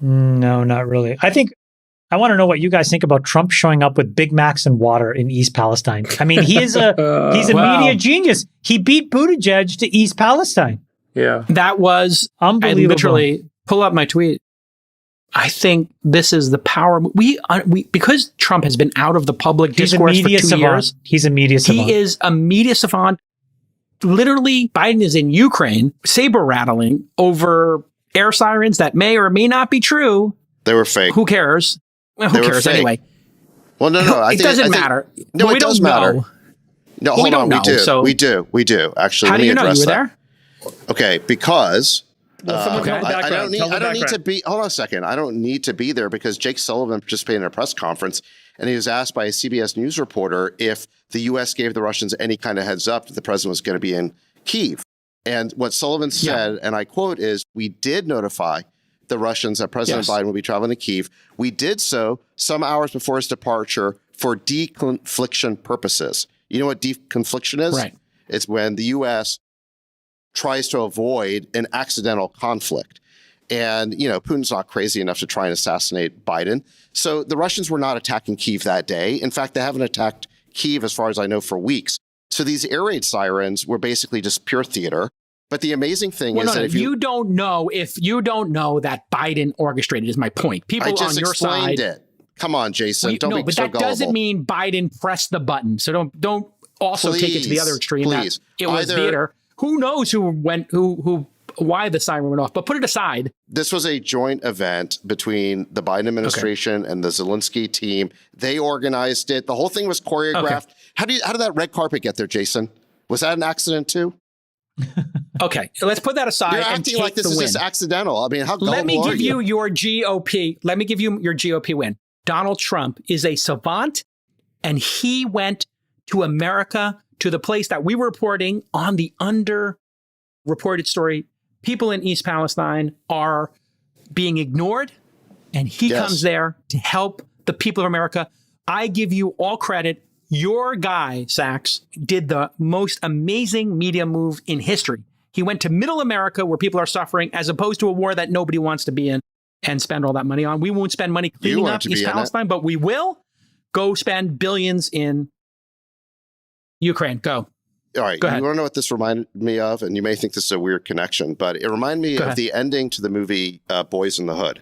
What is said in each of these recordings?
No, not really. I want to know what you guys think about Trump showing up with Big Macs and water in East Palestine. I mean, he's a media genius. He beat Buttigieg to East Palestine. Yeah. That was unbelievable. I literally pull up my tweet. I think this is the power. We because Trump has been out of the public discourse for 2 years. He's a media savant. He is a media savant. Literally, Biden is in Ukraine, saber rattling over air sirens that may or may not be true. They were fake. Who cares? Well, who cares anyway? Well, no. It doesn't matter. No, it does matter. No, hold on. We do. Actually, how do you know you were there? Okay, because I don't need to be. Hold on a second. I don't need to be there because Jake Sullivan participated in a press conference, and he was asked by a CBS News reporter if the U.S. gave the Russians any kind of heads up that the president was going to be in Kyiv. And what Sullivan said, and I quote, is, "We did notify the Russians that President Biden will be traveling to Kyiv. We did so some hours before his departure for deconfliction purposes." You know what deconfliction is? Right. It's when the U.S. tries to avoid an accidental conflict. And, Putin's not crazy enough to try and assassinate Biden. So the Russians were not attacking Kyiv that day. In fact, they haven't attacked Kyiv, as far as I know, for weeks. So these air raid sirens were basically just pure theater. But the amazing thing is that if you don't know that Biden orchestrated is my point. People on your side. It. Come on, Jason. Don't be so gullible. But that doesn't mean Biden pressed the button. So don't also take it to the other extreme. Please. It was theater. Who knows why the siren went off? But put it aside. This was a joint event between the Biden administration and the Zelensky team. They organized it. The whole thing was choreographed. Okay. How did that red carpet get there, Jason? Was that an accident too? Okay, let's put that aside. You're acting like this is just accidental. I mean, how gullible are you? Let me give you your GOP. Let me give you your GOP win. Donald Trump is a savant, and he went to America, to the place that we were reporting on the underreported story. People in East Palestine are being ignored, and he comes there to help the people of America. I give you all credit. Your guy, Sachs, did the most amazing media move in history. He went to Middle America where people are suffering, as opposed to a war that nobody wants to be in and spend all that money on. We won't spend money cleaning up East Palestine, but we will go spend billions in Ukraine. Go. All right. Go ahead. You want to know what this reminded me of? And you may think this is a weird connection, but it reminded me of the ending to the movie Boys in the Hood.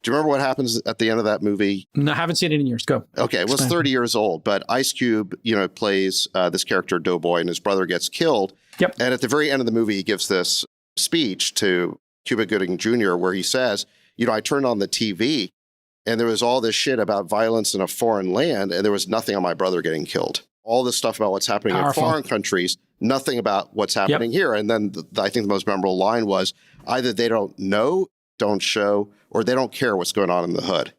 Do you remember what happens at the end of that movie? No, I haven't seen it in years. Go. Okay. It was 30 years old, but Ice Cube, plays this character Doughboy, and his brother gets killed. Yep. And at the very end of the movie, he gives this speech to Cuba Gooding Jr. where he says, I turned on the TV and there was all this shit about violence in a foreign land, and there was nothing on my brother getting killed. All this stuff about what's happening in foreign countries, nothing about what's happening here. And then I think the most memorable line was, either they don't know, don't show, or they don't care what's going on in the hood.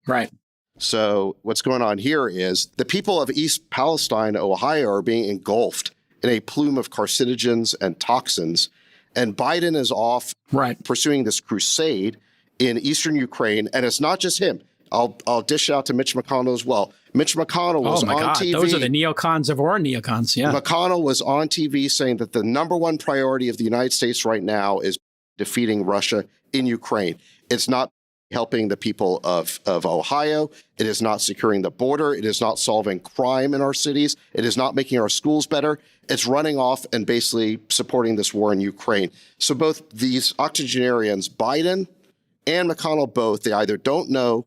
Right. So what's going on here is the people of East Palestine, Ohio, are being engulfed in a plume of carcinogens and toxins. And Biden is off pursuing this crusade in eastern Ukraine. And it's not just him. I'll dish out to Mitch McConnell as well. Mitch McConnell was on TV. Those are the neocons of our neocons, yeah. McConnell was on TV saying that the number one priority of the United States right now is defeating Russia in Ukraine. It's not helping the people of Ohio. It is not securing the border. It is not solving crime in our cities. It is not making our schools better. It's running off and basically supporting this war in Ukraine. So both these octogenarians, Biden and McConnell both, they either don't know,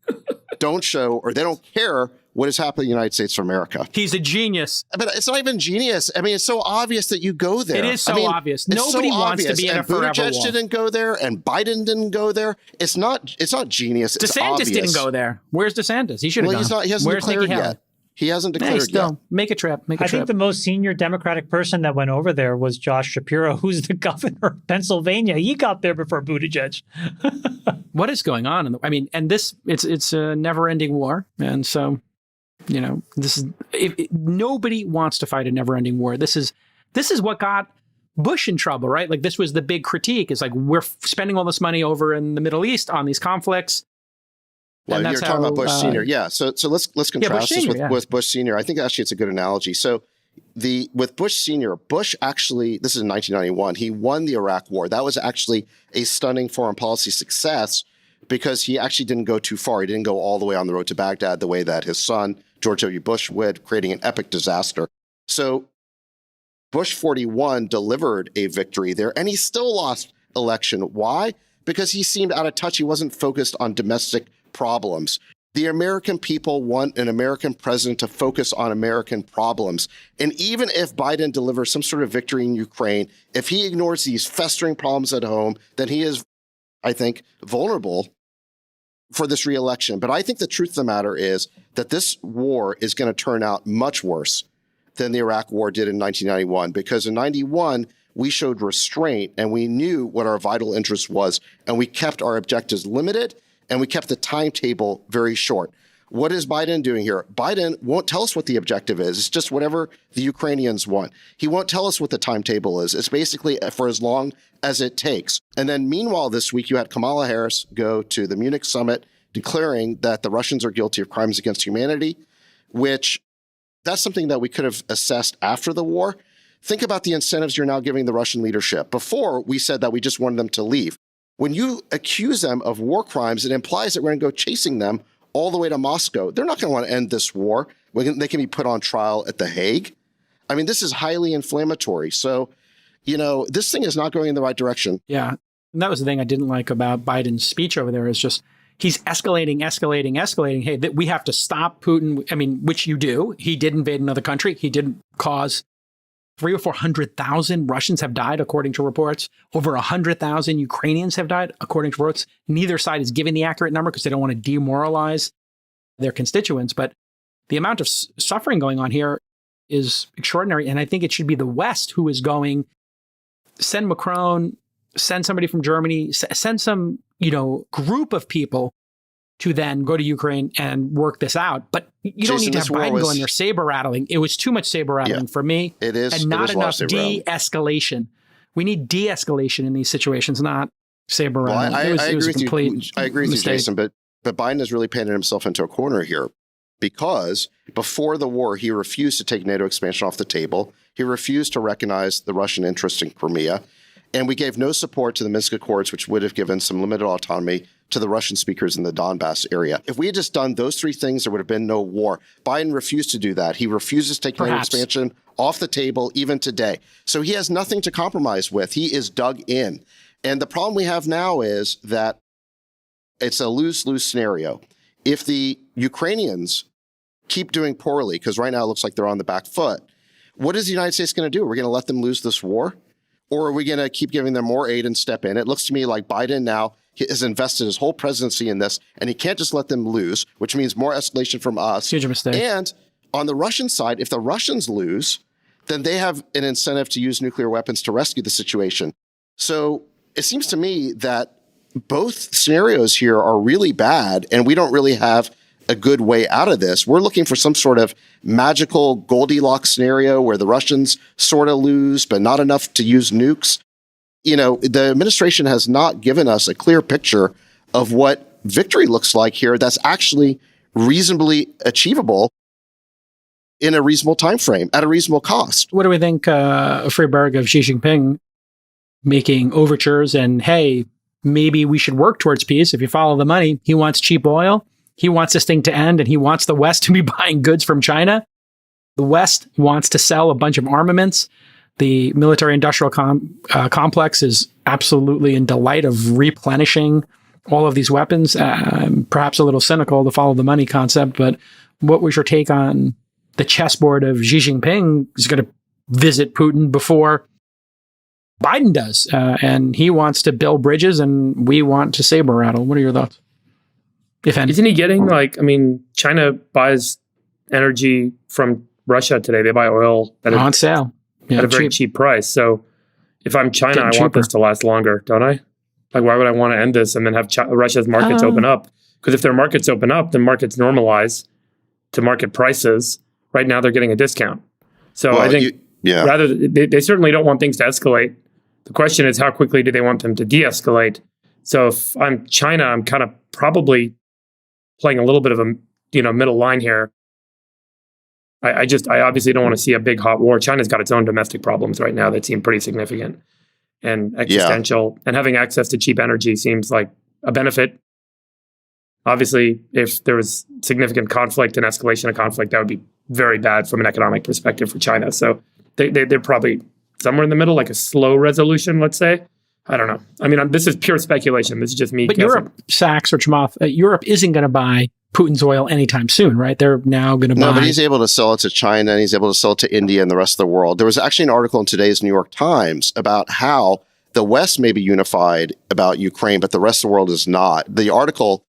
don't show, or they don't care what is happening in the United States of America. He's a genius. But it's not even genius. I mean, it's so obvious that you go there. It is so obvious. Nobody wants to be in a forever wall. Buttigieg didn't go there, and Biden didn't go there. It's not genius. It's DeSantis obvious. didn't go there. Where's DeSantis? He should have gone. He hasn't declared yet. He hasn't declared yet. Make a trip. I think the most senior Democratic person that went over there was Josh Shapiro, who's the governor of Pennsylvania. He got there before Buttigieg. What is going on? It's a never-ending war, and so this is nobody wants to fight a never-ending war. This is what got Bush in trouble, right? Like, this was the big critique. It's like, we're spending all this money over in the Middle East on these conflicts. Well, you're talking about Bush Senior. Yeah. So let's contrast this with Bush Senior. I think actually it's a good analogy. So with Bush Senior, Bush actually, this is in 1991, he won the Iraq War. That was actually a stunning foreign policy success because he actually didn't go too far. He didn't go all the way on the road to Baghdad the way that his son, George W. Bush, would, creating an epic disaster. So Bush 41 delivered a victory there, and he still lost election. Why? Because he seemed out of touch. He wasn't focused on domestic problems. The American people want an American president to focus on American problems. And even if Biden delivers some sort of victory in Ukraine, if he ignores these festering problems at home, then he is, I think, vulnerable for this reelection. But I think the truth of the matter is that this war is going to turn out much worse than the Iraq War did in 1991, because in 91, we showed restraint and we knew what our vital interest was, and we kept our objectives limited and we kept the timetable very short. What is Biden doing here? Biden won't tell us what the objective is. It's just whatever the Ukrainians want. He won't tell us what the timetable is. It's basically for as long as it takes. And then meanwhile, this week, you had Kamala Harris go to the Munich summit declaring that the Russians are guilty of crimes against humanity, which that's something that we could have assessed after the war. Think about the incentives you're now giving the Russian leadership. Before, we said that we just wanted them to leave. When you accuse them of war crimes, it implies that we're going to go chasing them all the way to Moscow. They're not going to want to end this war. They can be put on trial at The Hague. I mean, this is highly inflammatory. So, this thing is not going in the right direction. Yeah. And that was the thing I didn't like about Biden's speech over there, is just he's escalating. Hey, that we have to stop Putin. I mean, which you do. He did invade another country. He did cause 300,000 or 400,000 Russians have died, according to reports. Over 100,000 Ukrainians have died, according to reports. Neither side is giving the accurate number because they don't want to demoralize their constituents. But the amount of suffering going on here is extraordinary. And I think it should be the West who is going, send Macron, send somebody from Germany, send some, group of people to then go to Ukraine and work this out. But you don't need to have Biden going there saber rattling. It was too much saber rattling for me. It is. And not enough de-escalation. We need de-escalation in these situations, not saber rattling. I agree with you, Jason, but Biden has really painted himself into a corner here, because before the war, he refused to take NATO expansion off the table. He refused to recognize the Russian interest in Crimea. And we gave no support to the Minsk Accords, which would have given some limited autonomy to the Russian speakers in the Donbass area. If we had just done those three things, there would have been no war. Biden refused to do that. He refuses to take NATO expansion off the table even today. So he has nothing to compromise with. He is dug in. And the problem we have now is that it's a lose-lose scenario. If the Ukrainians keep doing poorly, because right now it looks like they're on the back foot, what is the United States going to do? We're going to let them lose this war? Or are we going to keep giving them more aid and step in? It looks to me like Biden now has invested his whole presidency in this, and he can't just let them lose, which means more escalation from us. Huge mistake. And on the Russian side, if the Russians lose, then they have an incentive to use nuclear weapons to rescue the situation. So it seems to me that both scenarios here are really bad, and we don't really have a good way out of this. We're looking for some sort of magical Goldilocks scenario where the Russians sort of lose, but not enough to use nukes. The administration has not given us a clear picture of what victory looks like here that's actually reasonably achievable in a reasonable time frame at a reasonable cost. What do we think, Friedberg, of Xi Jinping making overtures and, hey, maybe we should work towards peace if you follow the money? He wants cheap oil. He wants this thing to end, and he wants the West to be buying goods from China. The West wants to sell a bunch of armaments. The military-industrial complex is absolutely in delight of replenishing all of these weapons. Perhaps a little cynical, the follow the money concept, but what was your take on the chessboard of Xi Jinping is going to visit Putin before Biden does, and he wants to build bridges, and we want to saber rattle? What are your thoughts? If any. Isn't he getting China buys energy from Russia today. They buy oil on sale at a very cheap price. So if I'm China, I want this to last longer, don't I? Like, why would I want to end this and then have Russia's markets open up? Because if their markets open up, then markets normalize to market prices. Right now, they're getting a discount. So I think rather they certainly don't want things to escalate. The question is, how quickly do they want them to de-escalate? So if I'm China, I'm kind of probably playing a little bit of a middle line here. I obviously don't want to see a big hot war. China's got its own domestic problems right now that seem pretty significant and existential. And having access to cheap energy seems like a benefit Obviously, if there was significant conflict and escalation of conflict, that would be very bad from an economic perspective for China. So they're probably somewhere in the middle, like a slow resolution, let's say. I don't know. I mean, this is pure speculation. This is just me guessing. Europe, Sachs or Chamath, Europe isn't going to buy Putin's oil anytime soon, right? They're now going to buy... No, but he's able to sell it to China, and he's able to sell it to India and the rest of the world. There was actually an article in today's New York Times about how the West may be unified about Ukraine, but the rest of the world is not. The article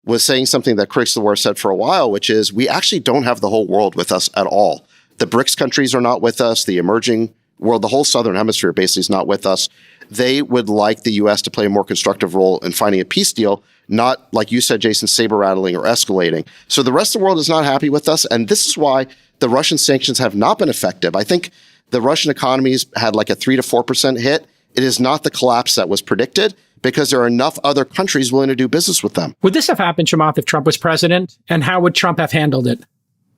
was saying something that critics of the war said for a while, which is we actually don't have the whole world with us at all. The BRICS countries are not with us. The emerging world, the whole Southern Hemisphere basically is not with us. They would like the U.S. to play a more constructive role in finding a peace deal, not, like you said, Jason, saber-rattling or escalating. So the rest of the world is not happy with us, and this is why the Russian sanctions have not been effective. I think the Russian economy's had like a 3 to 4% hit. It is not the collapse that was predicted, because there are enough other countries willing to do business with them. Would this have happened, Chamath, if Trump was president? And how would Trump have handled it,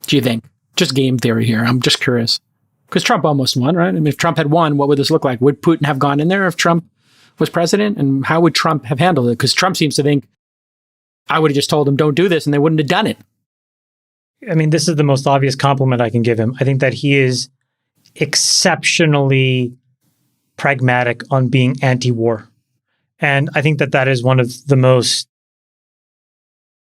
do you think? Just game theory here. I'm just curious. Because Trump almost won, right? I mean, if Trump had won, what would this look like? Would Putin have gone in there if Trump was president? And how would Trump have handled it? Because Trump seems to think, I would have just told him, don't do this, and they wouldn't have done it. I mean, this is the most obvious compliment I can give him. I think that he is exceptionally pragmatic on being anti-war. And I think that that is one of the most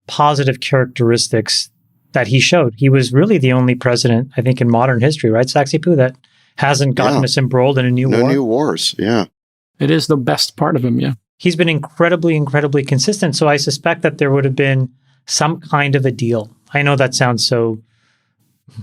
positive characteristics that he showed. He was really the only president, I think, in modern history, right, Saxipoo, that hasn't gotten us embroiled in a new war. No new wars, yeah. It is the best part of him, yeah. He's been incredibly consistent. So I suspect that there would have been some kind of a deal. I know that sounds so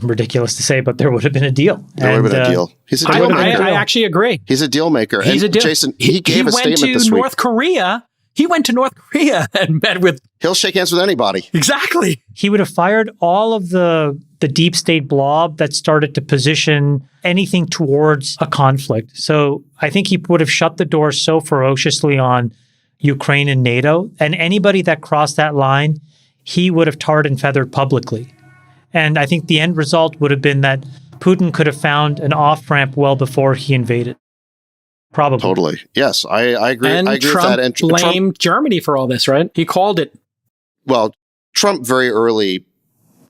ridiculous to say, but there would have been a deal. There would have been a deal. He's a deal maker. I actually agree. He's a deal maker. He's a deal. Jason, he gave a statement this week. North Korea. He went to North Korea and met with... He'll shake hands with anybody. Exactly. He would have fired all of the deep state blob that started to position anything towards a conflict. So I think he would have shut the door so ferociously on Ukraine and NATO, and anybody that crossed that line, he would have tarred and feathered publicly. And I think the end result would have been that Putin could have found an off-ramp well before he invaded. Probably. Totally. Yes, I agree. And I agree Trump with that. And blamed Germany for all this, right? He called it. Well, Trump very early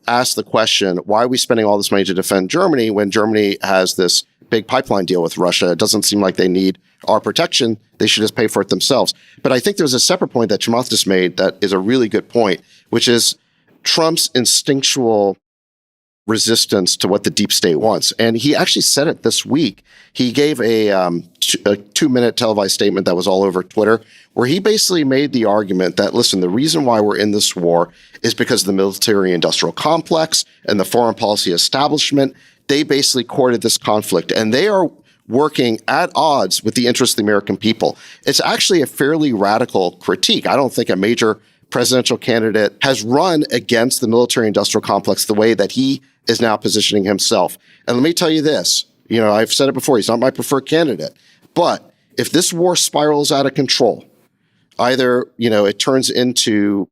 asked the question, why are we spending all this money to defend Germany when Germany has this big pipeline deal with Russia? It doesn't seem like they need our protection. They should just pay for it themselves. But I think there's a separate point that Chamath just made that is a really good point, which is Trump's instinctual resistance to what the deep state wants. And he actually said it this week. He gave a 2-minute televised statement that was all over Twitter, where he basically made the argument that, listen, the reason why we're in this war is because of the military-industrial complex and the foreign policy establishment. They basically courted this conflict, and they are working at odds with the interests of the American people. It's actually a fairly radical critique. I don't think a major presidential candidate has run against the military-industrial complex the way that he is now positioning himself. And let me tell you this, I've said it before, he's not my preferred candidate. But if this war spirals out of control, either, it turns into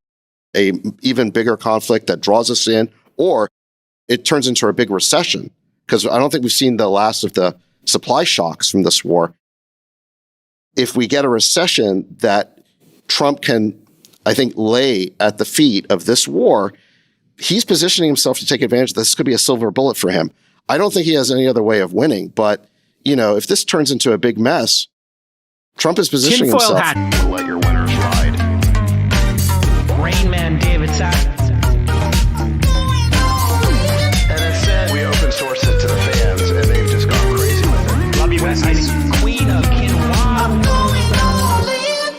a even bigger conflict that draws us in, or it turns into a big recession, because I don't think we've seen the last of the supply shocks from this war. If we get a recession that Trump can, I think, lay at the feet of this war, he's positioning himself to take advantage of this. This could be a silver bullet for him. I don't think he has any other way of winning, but, if this turns into a big mess, Trump is positioning Tinfoil himself. hat. Let your winners ride. Rain Man David Sachs.